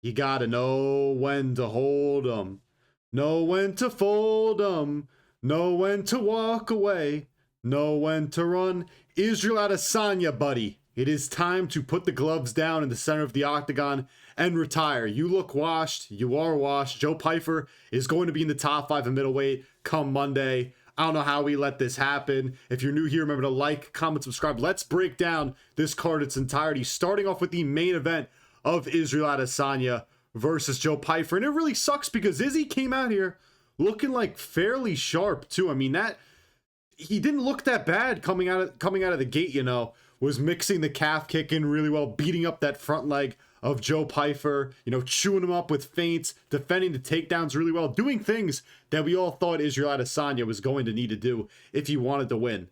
You gotta know when to hold 'em, know when to fold 'em, know when to walk away, know when to run. Israel Adesanya, buddy. It is time to put the gloves down in the center of the octagon and retire. You look washed. You are washed. Joe Pyfer is going to be in the top 5 in middleweight come Monday. I don't know how we let this happen. If you're new here, remember to like, comment, subscribe. Let's break down this card in its entirety, starting off with the main event of Israel Adesanya versus Joe Pyfer. And it really sucks because Izzy came out here looking like fairly sharp too. I mean, that he didn't look that bad coming out of the gate, you know. Was mixing the calf kick in really well, beating up that front leg of Joe Pyfer, you know, chewing him up with feints, defending the takedowns really well, doing things that we all thought Israel Adesanya was going to need to do if he wanted to win.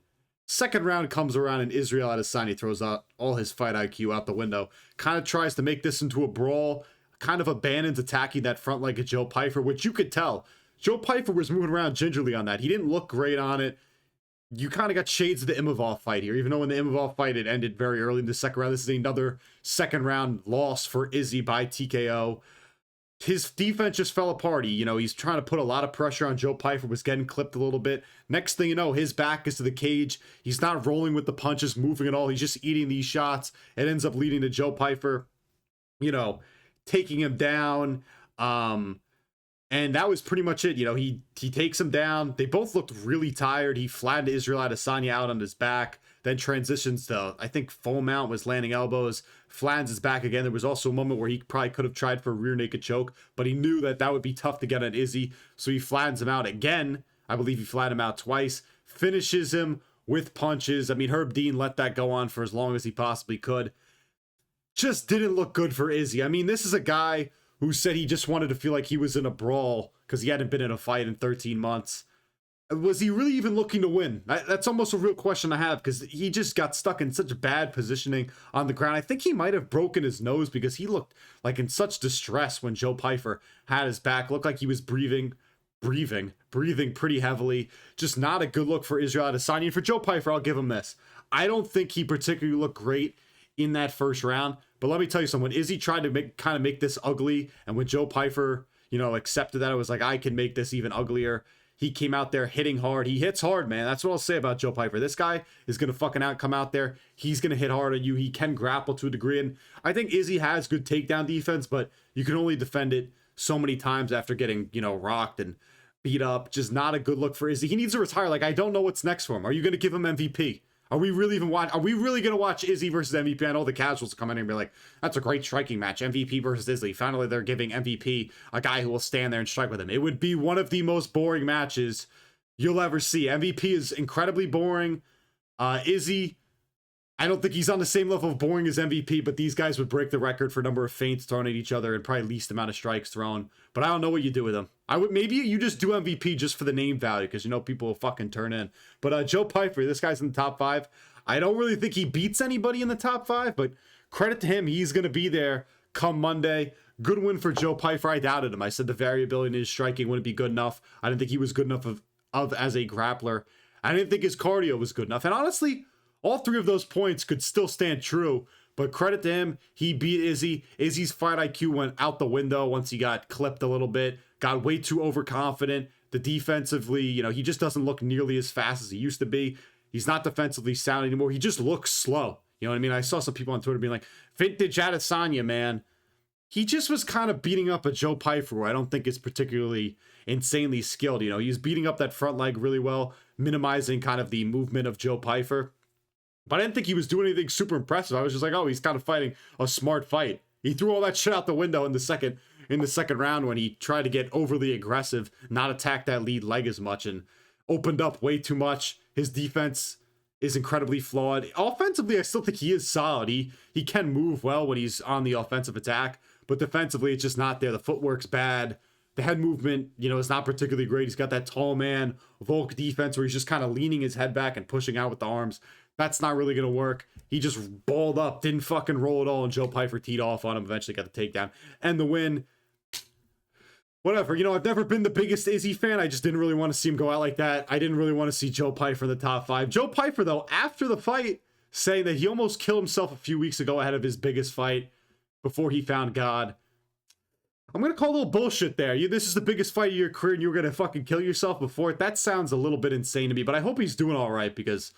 Second round comes around and Israel Adesanya throws out all his fight IQ out the window, kind of tries to make this into a brawl, kind of abandons attacking that front leg of Joe Pyfer, which you could tell. Joe Pyfer was moving around gingerly on that. He didn't look great on it. You kind of got shades of the Imavov fight here, even though in the Imavov fight it ended very early in the second round. This is another second round loss for Izzy by TKO. His defense just fell apart. He's trying to put a lot of pressure on Joe Pyfer, was getting clipped a little bit. Next thing you know, his back is to the cage. He's not rolling with the punches, moving at all. He's just eating these shots. It ends up leading to Joe Pyfer, taking him down. And that was pretty much it. He takes him down. They both looked really tired. He flattened Israel Adesanya out on his back, then transitions to, I think, full mount, was landing elbows, flattens his back again. There was also a moment where he probably could have tried for a rear naked choke, but he knew that would be tough to get on Izzy, so he flattens him out again. I believe he flattened him out twice, finishes him with punches. I mean, Herb Dean let that go on for as long as he possibly could. Just didn't look good for Izzy. I mean, this is a guy who said he just wanted to feel like he was in a brawl because he hadn't been in a fight in 13 months. Was he really even looking to win? That's almost a real question I have, because he just got stuck in such bad positioning on the ground. I think he might have broken his nose because he looked like in such distress when Joe Pyfer had his back. Looked like he was breathing pretty heavily. Just not a good look for Israel Adesanya. And for Joe Pyfer, I'll give him this. I don't think he particularly looked great in that first round, but let me tell you something. When Izzy tried to make this ugly, and when Joe Pyfer, accepted that, it was like, I can make this even uglier. He came out there hitting hard. He hits hard, man. That's what I'll say about Joe Pyfer. This guy is going to come out there. He's going to hit hard on you. He can grapple to a degree. And I think Izzy has good takedown defense, but you can only defend it so many times after getting, rocked and beat up. Just not a good look for Izzy. He needs to retire. Like, I don't know what's next for him. Are you going to give him MVP? Are we really going to watch Izzy versus MVP? I know the casuals come in and be like, that's a great striking match. MVP versus Izzy. Finally, they're giving MVP a guy who will stand there and strike with him. It would be one of the most boring matches you'll ever see. MVP is incredibly boring. Izzy, I don't think he's on the same level of boring as MVP, but these guys would break the record for number of feints thrown at each other and probably least amount of strikes thrown. But I don't know what you do with them. Maybe you just do MVP just for the name value, because people will fucking turn in. But Joe Pyfer, this guy's in the top 5. I don't really think he beats anybody in the top 5, but credit to him, he's gonna be there come Monday. Good win for Joe Pyfer. I doubted him. I said the variability in his striking wouldn't be good enough. I didn't think he was good enough of as a grappler. I didn't think his cardio was good enough. And honestly, all 3 of those points could still stand true, but credit to him, he beat Izzy. Izzy's fight IQ went out the window once he got clipped a little bit, got way too overconfident. The defensively, he just doesn't look nearly as fast as he used to be. He's not defensively sound anymore. He just looks slow. You know what I mean? I saw some people on Twitter being like, vintage Adesanya, man. He just was kind of beating up a Joe Pyfer, who I don't think is particularly insanely skilled. He's beating up that front leg really well, minimizing kind of the movement of Joe Pyfer. But I didn't think he was doing anything super impressive. I was just like, oh, he's kind of fighting a smart fight. He threw all that shit out the window in the second round when he tried to get overly aggressive, not attack that lead leg as much, and opened up way too much. His defense is incredibly flawed. Offensively, I still think he is solid. He can move well when he's on the offensive attack, but defensively, it's just not there. The footwork's bad. The head movement, is not particularly great. He's got that tall man Volk defense where he's just kind of leaning his head back and pushing out with the arms. That's not really going to work. He just balled up, didn't fucking roll at all, and Joe Pyfer teed off on him, eventually got the takedown and the win. Whatever, I've never been the biggest Izzy fan. I just didn't really want to see him go out like that. I didn't really want to see Joe Pyfer in the top 5. Joe Pyfer, though, after the fight, saying that he almost killed himself a few weeks ago ahead of his biggest fight before he found God. I'm going to call a little bullshit there. This is the biggest fight of your career and you were going to fucking kill yourself before it. That sounds a little bit insane to me, but I hope he's doing all right because,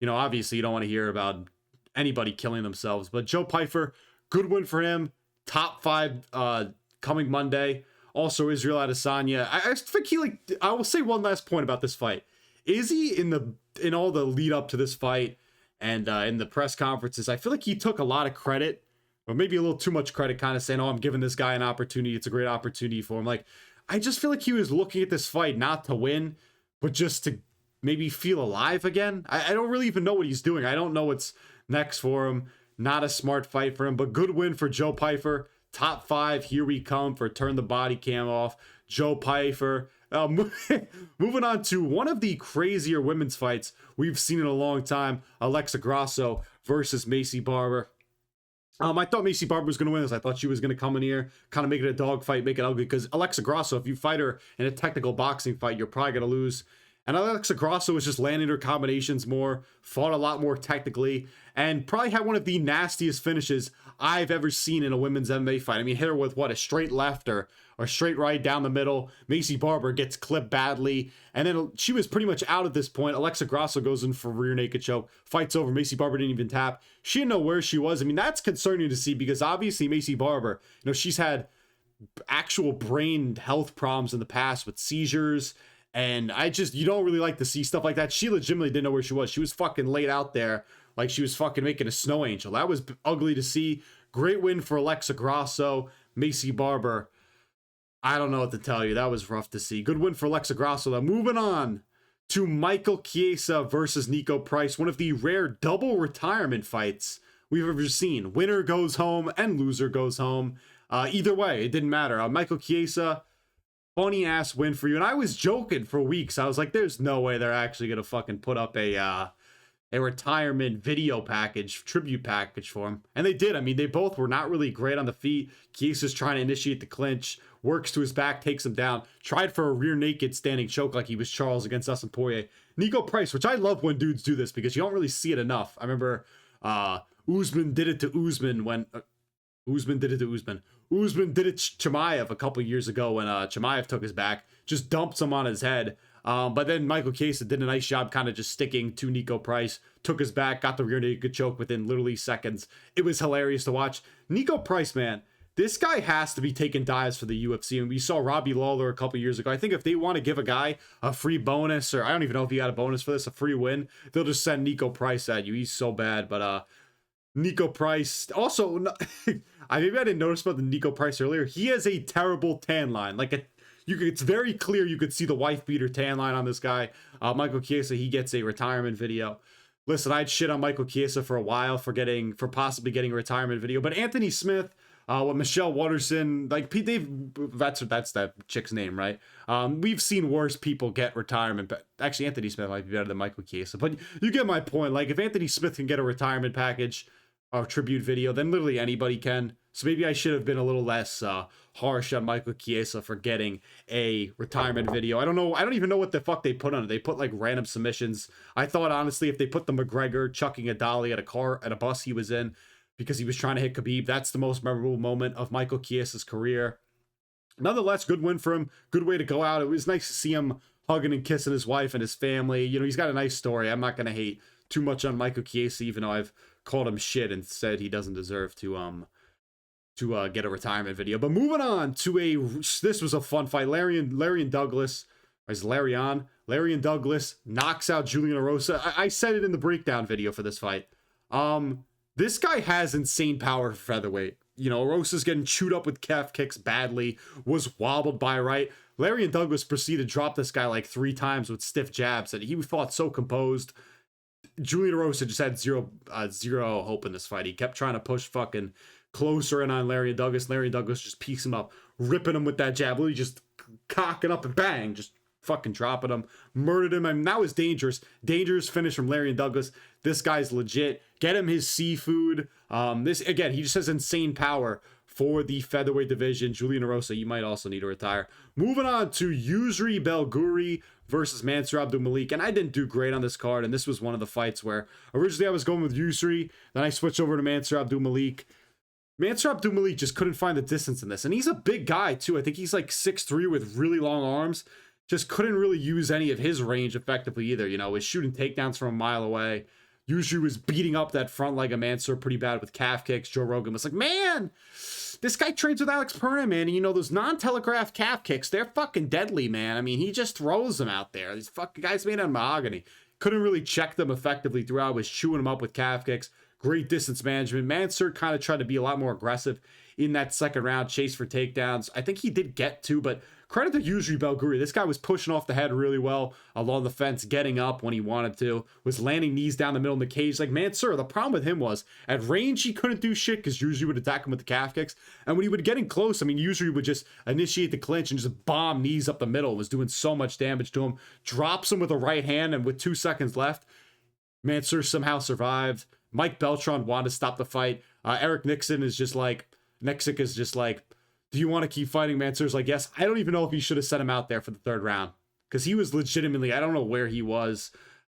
you know, obviously you don't want to hear about anybody killing themselves. But Joe Pyfer, good win for him. Top 5 coming Monday. Also, Israel Adesanya. I think I will say one last point about this fight. Is he in all the lead up to this fight and in the press conferences, I feel like he took a lot of credit, or maybe a little too much credit, kind of saying, oh, I'm giving this guy an opportunity. It's a great opportunity for him. Like, I just feel like he was looking at this fight not to win, but just to maybe feel alive again. I don't really even know what he's doing. I don't know what's next for him. Not a smart fight for him, but good win for Joe Pyfer. Top 5, here we come for Turn the Body Cam Off. Joe Pyfer. Moving on to one of the crazier women's fights we've seen in a long time. Alexa Grasso versus Maycee Barber. I thought Maycee Barber was going to win this. I thought she was going to come in here, kind of make it a dog fight, make it ugly. Because Alexa Grasso, if you fight her in a technical boxing fight, you're probably going to lose. And Alexa Grasso was just landing her combinations more, fought a lot more technically, and probably had one of the nastiest finishes I've ever seen in a women's MMA fight. I mean, hit her with what, a straight left or straight right down the middle. Maycee Barber gets clipped badly, and then she was pretty much out at this point. Alexa Grasso goes in for rear naked choke, fights over. Maycee Barber didn't even tap. She didn't know where she was. I mean, that's concerning to see because obviously Maycee Barber, you know, she's actual brain health problems in the past with seizures. And you don't really like to see stuff like that. She legitimately didn't know where she was. She was fucking laid out there like she was fucking making a snow angel. That was ugly to see. Great win for Alexa Grasso. Maycee Barber, I don't know what to tell you. That was rough to see. Good win for Alexa Grasso. Now moving on to Michael Chiesa versus Niko Price. One of the rare double retirement fights we've ever seen. Winner goes home and loser goes home. Either way, it didn't matter. Michael Chiesa, funny ass win for you. And I was joking for weeks. I was like, there's no way they're actually going to fucking put up a retirement video package, tribute package for him. And they did. I mean, they both were not really great on the feet. Chiesa's trying to initiate the clinch, works to his back, takes him down, tried for a rear naked standing choke like he was Charles against Dustin Poirier. Niko Price, which I love when dudes do this because you don't really see it enough. I remember Usman did it to Usman when... Usman did it to Usman. Usman did it to Chimaev a couple years ago when Chimaev took his back, just dumped him on his head. But then Michael Chiesa did a nice job kind of just sticking to Niko Price, took his back, got the rear naked choke within literally seconds. It was hilarious to watch. Niko Price, man, this guy has to be taking dives for the UFC. And we saw Robbie Lawler a couple years ago. I think if they want to give a guy a free bonus, or I don't even know if he got a bonus for this, a free win, they'll just send Niko Price at you. He's so bad. But Niko Price, also, I didn't notice about the Niko Price earlier. He has a terrible tan line. It's very clear you could see the wife beater tan line on this guy. Michael Chiesa, he gets a retirement video. Listen, I'd shit on Michael Chiesa for a while for possibly getting a retirement video. But Anthony Smith, with Michelle Watterson, that's that chick's name, right? We've seen worse people get retirement, but actually Anthony Smith might be better than Michael Chiesa. But you get my point. Like, if Anthony Smith can get a retirement package, a tribute video, then literally anybody can. So maybe I should have been a little less harsh on Michael Chiesa for getting a retirement video. I don't know. I don't even know what the fuck they put on it. They put like random submissions. I thought honestly, if they put the McGregor chucking a dolly at a bus he was in because he was trying to hit Khabib, that's the most memorable moment of Michael Chiesa's career. Nonetheless, good win for him. Good way to go out. It was nice to see him hugging and kissing his wife and his family. You know, he's got a nice story. I'm not going to hate too much on Michael Chiesa, even though I've called him shit and said he doesn't deserve to get a retirement video. But moving on to this was a fun fight. Larian Douglas knocks out Julian Erosa. I said it in the breakdown video for this fight. This guy has insane power for featherweight. You know, Erosa's getting chewed up with calf kicks badly, was wobbled by right. Larian Douglas proceeded to drop this guy like 3 times with stiff jabs, and he fought so composed. Julian Erosa just had zero hope in this fight. He kept trying to push fucking closer in on Larian Douglas. Larian Douglas just pieced him up, ripping him with that jab, literally just cocking up and bang, just fucking dropping him, murdered him. I mean, that was dangerous. Dangerous finish from Larian Douglas. This guy's legit. Get him his seafood. This again, he just has insane power for the featherweight division. Julian Erosa, you might also need to retire. Moving on to Yousri Belgaroui versus Mansur Abdul Malik. And I didn't do great on this card, and this was one of the fights where originally I was going with Yousri, then I switched over to Mansur Abdul Malik. Mansur Abdul Malik just couldn't find the distance in this. And he's a big guy, too. I think he's like 6'3" with really long arms. Just couldn't really use any of his range effectively either. You know, was shooting takedowns from a mile away. Yousri was beating up that front leg of Mansur pretty bad with calf kicks. Joe Rogan was like, man, this guy trains with Alex Perrin, man. And you know, those non-telegraphed calf kicks, they're fucking deadly, man. I mean, he just throws them out there. These fucking guys made out of mahogany. Couldn't really check them effectively throughout. Was chewing them up with calf kicks. Great distance management. Mansur kind of tried to be a lot more aggressive in that second round, chase for takedowns. I think he did get two, but credit to Yousri Belgaroui. This guy was pushing off the head really well along the fence, getting up when he wanted to, was landing knees down the middle in the cage. Like Mansur, the problem with him was at range, he couldn't do shit because Yousri would attack him with the calf kicks. And when he would get in close, I mean, Yousri would just initiate the clinch and just bomb knees up the middle. It was doing so much damage to him. Drops him with a right hand, and with 2 seconds left, Mansur somehow survived. Mike Beltran wanted to stop the fight. Eric Nixick is just like, do you want to keep fighting? Mansur's like, yes. I don't even know if he should have sent him out there for the third round because he was legitimately, I don't know where he was.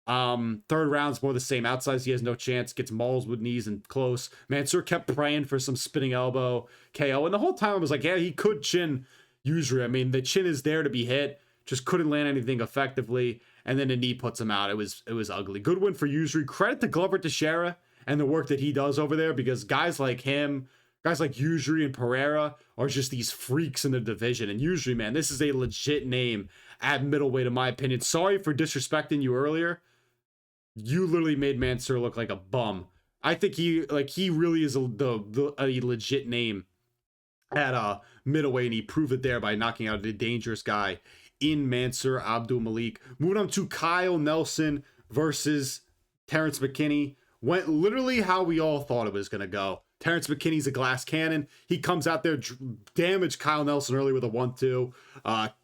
Third round's more the same. Outside, he has no chance. Gets mauled with knees and close. Mansur kept praying for some spinning elbow KO. And the whole time I was like, yeah, he could chin Yousri. I mean, the chin is there to be hit. Just couldn't land anything effectively. And then the knee puts him out. It was ugly. Good win for Yousri. Credit to Glover Teixeira and the work that he does over there, because guys like him, guys like Yousri and Pereira are just these freaks in the division. And Yousri, man, this is a legit name at middleweight, in my opinion. Sorry for disrespecting you earlier. You literally made Mansur look like a bum. I think he really is a legit name at middleweight, and he proved it there by knocking out a dangerous guy in Mansur Abdul Malik. Moving on to Kyle Nelson versus Terrance McKinney. Went literally how we all thought it was going to go. Terrance McKinney's a glass cannon. He comes out there, damaged Kyle Nelson early with a 1-2.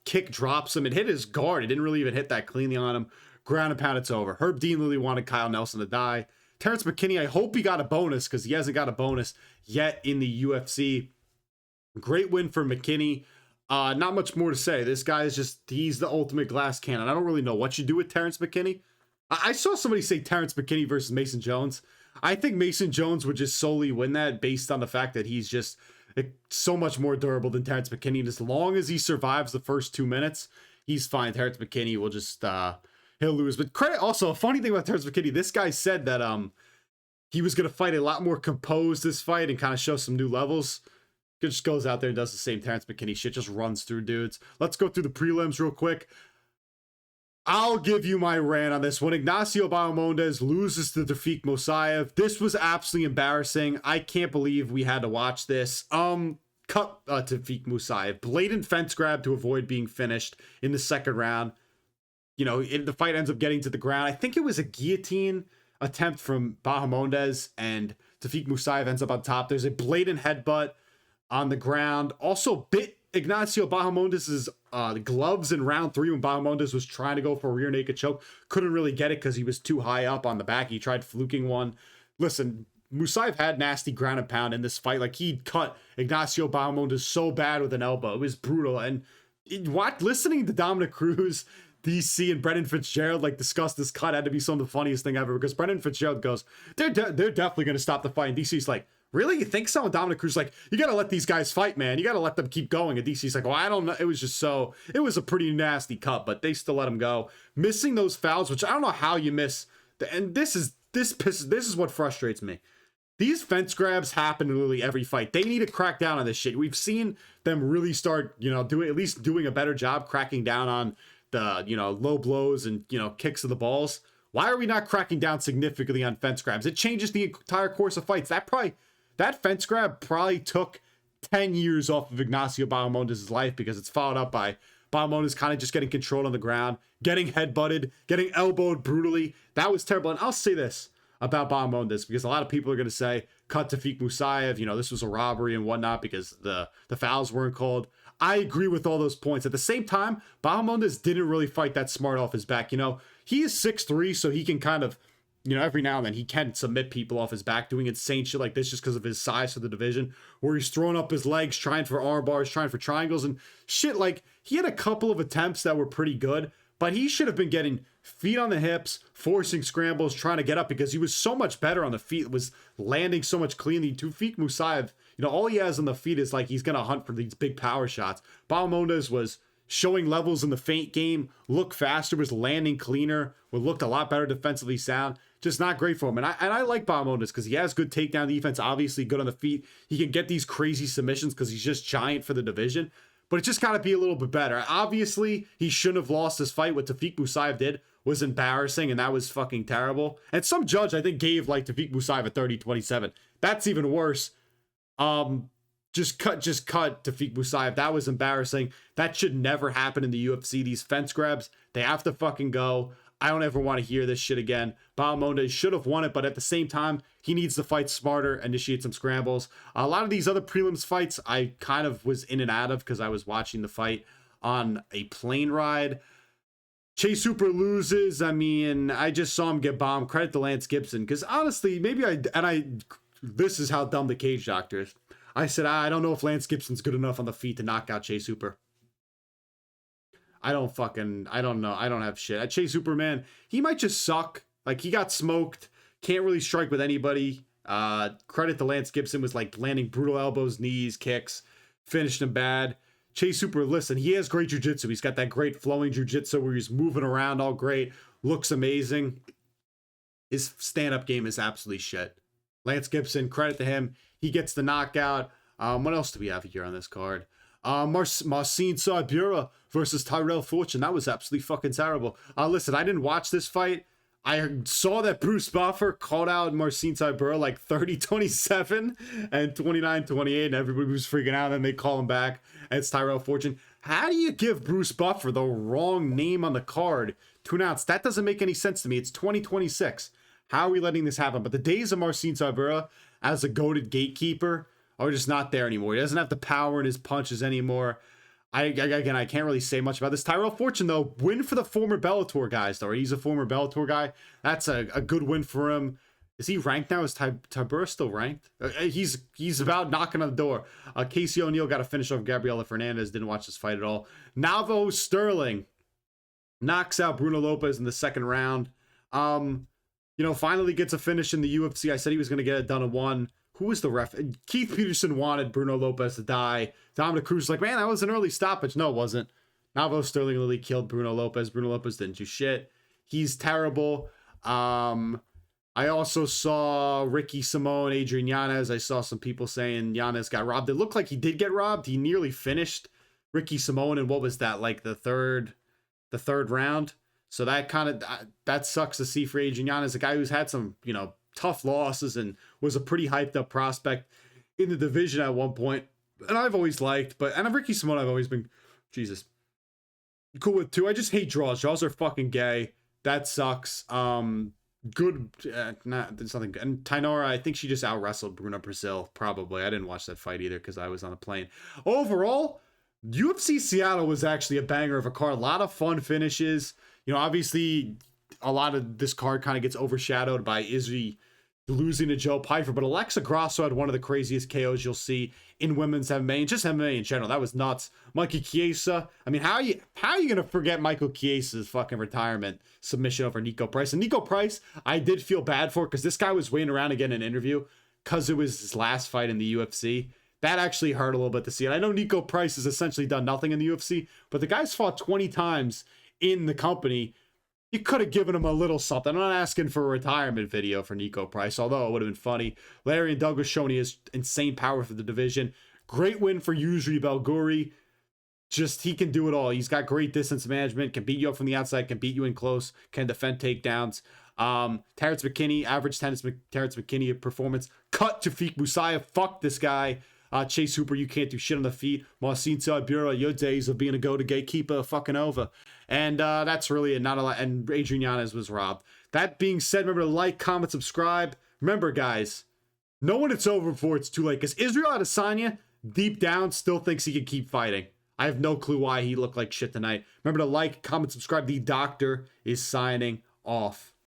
Kick drops him. It hit his guard. It didn't really even hit that cleanly on him. Ground and pound, it's over. Herb Dean literally wanted Kyle Nelson to die. Terrance McKinney, I hope he got a bonus because he hasn't got a bonus yet in the UFC. Great win for McKinney. Not much more to say. This guy is just, he's the ultimate glass cannon. I don't really know what you do with Terrance McKinney. I saw somebody say Terrance McKinney versus Mason Jones. I think Mason Jones would just solely win that based on the fact that he's just so much more durable than Terrance McKinney. And as long as he survives the first 2 minutes, he's fine. Terrance McKinney will just, he'll lose. But credit, also, a funny thing about Terrance McKinney, this guy said that he was going to fight a lot more composed this fight and kind of show some new levels. He just goes out there and does the same Terrance McKinney shit, just runs through dudes. Let's go through the prelims real quick. I'll give you my rant on this one. Ignacio Bahamondes loses to Tafik Musayev. This was absolutely embarrassing. I can't believe we had to watch this. Cut Tafik Musayev. Blatant fence grab to avoid being finished in the second round. You know, the fight ends up getting to the ground. I think it was a guillotine attempt from Bahamondes, and Tafik Musayev ends up on top. There's a blatant headbutt on the ground. Also bit Ignacio Bahamondes' gloves in round 3 when Bahamondes was trying to go for a rear naked choke. Couldn't really get it because he was too high up on the back. He tried fluking one. Listen, Musayev had nasty ground and pound in this fight. Like, he cut Ignacio Bahamondes so bad with an elbow. It was brutal. And listening to Dominic Cruz, DC, and Brendan Fitzgerald discuss this cut had to be some of the funniest thing ever, because Brendan Fitzgerald goes, they're definitely going to stop the fight. And DC's like, really? You think so? And Dominic Cruz like, you got to let these guys fight, man. You got to let them keep going. And DC's like, well, I don't know. It was a pretty nasty cut, but they still let him go. Missing those fouls, which I don't know how you miss. And this is what frustrates me. These fence grabs happen in literally every fight. They need to crack down on this shit. We've seen them really start, doing a better job cracking down on the, low blows and, kicks of the balls. Why are we not cracking down significantly on fence grabs? It changes the entire course of fights. That fence grab probably took 10 years off of Ignacio Bahamondes' life, because it's followed up by Bahamondes kind of just getting controlled on the ground, getting headbutted, getting elbowed brutally. That was terrible. And I'll say this about Bahamondes, because a lot of people are going to say, cut Tafik Musayev, this was a robbery and whatnot because the fouls weren't called. I agree with all those points. At the same time, Bahamondes didn't really fight that smart off his back. He is 6'3", so he can kind of, every now and then he can submit people off his back doing insane shit like this just because of his size for the division, where he's throwing up his legs, trying for arm bars, trying for triangles and shit. He had a couple of attempts that were pretty good, but he should have been getting feet on the hips, forcing scrambles, trying to get up, because he was so much better on the feet, was landing so much cleanly. Tafik Musayev, all he has on the feet is like he's going to hunt for these big power shots. Bahamondes was showing levels in the feint game, looked faster, was landing cleaner, looked a lot better defensively sound. Just not great for him. And I like Bahamondes because he has good takedown defense, obviously good on the feet. He can get these crazy submissions because he's just giant for the division. But it just got to be a little bit better. Obviously, he shouldn't have lost this fight. What Tafik Musayev did was embarrassing, and that was fucking terrible. And some judge, I think, gave like Tafik Musayev a 30-27. That's even worse. Just cut Tafik Musayev. That was embarrassing. That should never happen in the UFC. These fence grabs, they have to fucking go. I don't ever want to hear this shit again. Bahamondes should have won it, but at the same time, he needs to fight smarter, initiate some scrambles. A lot of these other prelims fights, I kind of was in and out of because I was watching the fight on a plane ride. Chase Hooper loses. I mean, I just saw him get bombed. Credit to Lance Gibson, because honestly, this is how dumb the cage doctor is. I said, I don't know if Lance Gibson's good enough on the feet to knock out Chase Hooper. I don't know. I don't have shit. Chase Hooper, man, he might just suck. Like, he got smoked. Can't really strike with anybody. Credit to Lance Gibson, was like landing brutal elbows, knees, kicks, finished him bad. Chase Hooper, listen, he has great jiu-jitsu. He's got that great flowing jiu-jitsu where he's moving around all great. Looks amazing. His stand-up game is absolutely shit. Lance Gibson, credit to him. He gets the knockout. What else do we have here on this card? Marcin Tybura versus Tyrell Fortune. That was absolutely fucking terrible. Listen, I didn't watch this fight. I saw that Bruce Buffer called out Marcin Tybura like 30-27 and 29-28, and everybody was freaking out, and they call him back, and it's Tyrell Fortune. How do you give Bruce Buffer the wrong name on the card to announce? That doesn't make any sense to me. It's 2026. How are we letting this happen? But the days of Marcin Tybura as a goated gatekeeper are just not there anymore. He doesn't have the power in his punches anymore. I can't really say much about this. Tyrell Fortune, though, win for the former Bellator guys, though. He's a former Bellator guy. That's a good win for him. Is he ranked now? Is Tybura still ranked? He's about knocking on the door. Casey O'Neill got a finish off Gabriela Fernandez. Didn't watch this fight at all. Navo Sterling knocks out Bruno Lopez in the second round. Finally gets a finish in the UFC. I said he was going to get it done in one. Who was the ref? Keith Peterson wanted Bruno Lopez to die. Dominic Cruz was like, man, that was an early stoppage. No, it wasn't. Navo Sterling literally killed Bruno Lopez. Bruno Lopez didn't do shit. He's terrible. I also saw Ricky Simone, Adrian Yanez. I saw some people saying Yanez got robbed. It looked like he did get robbed. He nearly finished Ricky Simone in what was that, like the third round? So that sucks to see for Adrian Yanez, a guy who's had some, tough losses and was a pretty hyped up prospect in the division at one point. And I've always liked, and Ricky Simone I've always been, cool with too. I just hate draws. Draws are fucking gay. That sucks. There's nothing good. And Tainara, I think she just out wrestled Bruna Brazil, probably. I didn't watch that fight either because I was on a plane. Overall, UFC Seattle was actually a banger of a card. A lot of fun finishes. Obviously, a lot of this card kind of gets overshadowed by Izzy losing to Joe Pyfer, but Alexa Grasso had one of the craziest KOs you'll see in women's MMA and just MMA in general. That was nuts. Mikey Chiesa. I mean, how are you going to forget Michael Chiesa's fucking retirement submission over Niko Price? And Niko Price, I did feel bad for because this guy was waiting around to get an interview because it was his last fight in the UFC. That actually hurt a little bit to see. And I know Niko Price has essentially done nothing in the UFC, but the guy's fought 20 times in the company. You could have given him a little something. I'm not asking for a retirement video for Niko Price, although it would have been funny. Larry and Douglas showing his insane power for the division. Great win for Yousri Belgaroui. Just, he can do it all. He's got great distance management, can beat you up from the outside, can beat you in close, can defend takedowns. Terrance McKinney, average Terrance McKinney performance. Cut to Tafik Musayev. Fuck this guy. Chase Hooper, you can't do shit on the feet. Marcin Tybura, your days of being a go-to gatekeeper fucking over. And that's really it. Not a lot. And Adrian Yanez was robbed. That being said, remember to like, comment, subscribe. Remember, guys, know when it's over before it's too late. Because Israel Adesanya, deep down, still thinks he can keep fighting. I have no clue why he looked like shit tonight. Remember to like, comment, subscribe. The doctor is signing off.